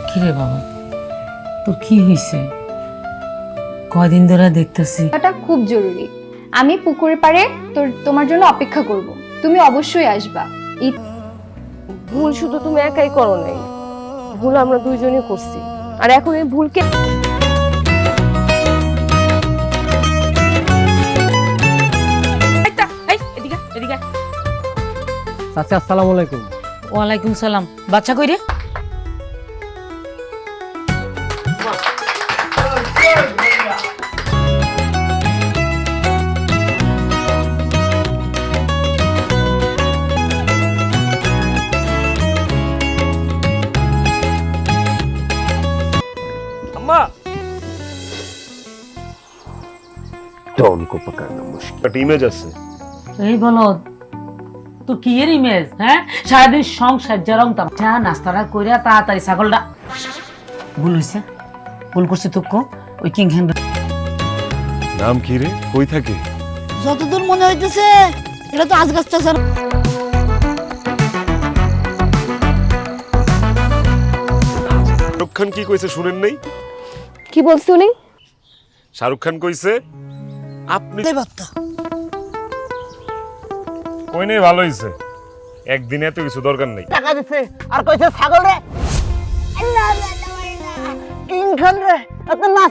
কিরে বাবা, তোর কি হয়েছে? কয়দিন ধরে দেখতেছি। এটা খুব জরুরি। আমি পুকুরের পাড়ে তোমার জন্য অপেক্ষা করব। তুমি অবশ্যই আসবা। ভুল শুধু তুমি একাই করো নাই, ভুল আমরা দুইজনই করছি। আর এখন এই ভুলকে চাচা আসসালামু আলাইকুম। ওয়ালাইকুম সালাম। বাচ্চা কই রে? আম্মা डॉन को पकड़ना मुश्किल। একটা ইমেজ আছে। এই বলদ, তোর কি এর ইমেজ? হ্যাঁ, সারাদিন সংসার জারংতাম যা নাস্তাটা কইরা তাড়াতাড়ি ছাগলটা। ভুল হইছে, ভুল করছে তোকে ওই কিং হ্যান্ড। নাম কি রে? কই থাকে? যতদূর মনে হইতেছে এটা তো আজগাছ চাচার। শাহরুখ খান কি কইছে শুনেন নাই? কি বলছি উনি? শাহরুখ খান কইছে আপনি কই নেই, ভালো হইছে। একদিনে এত কিছু দরকার নাই। টাকা দিছে আর কইছে ছাগল রে কিং খান রে এত নাচ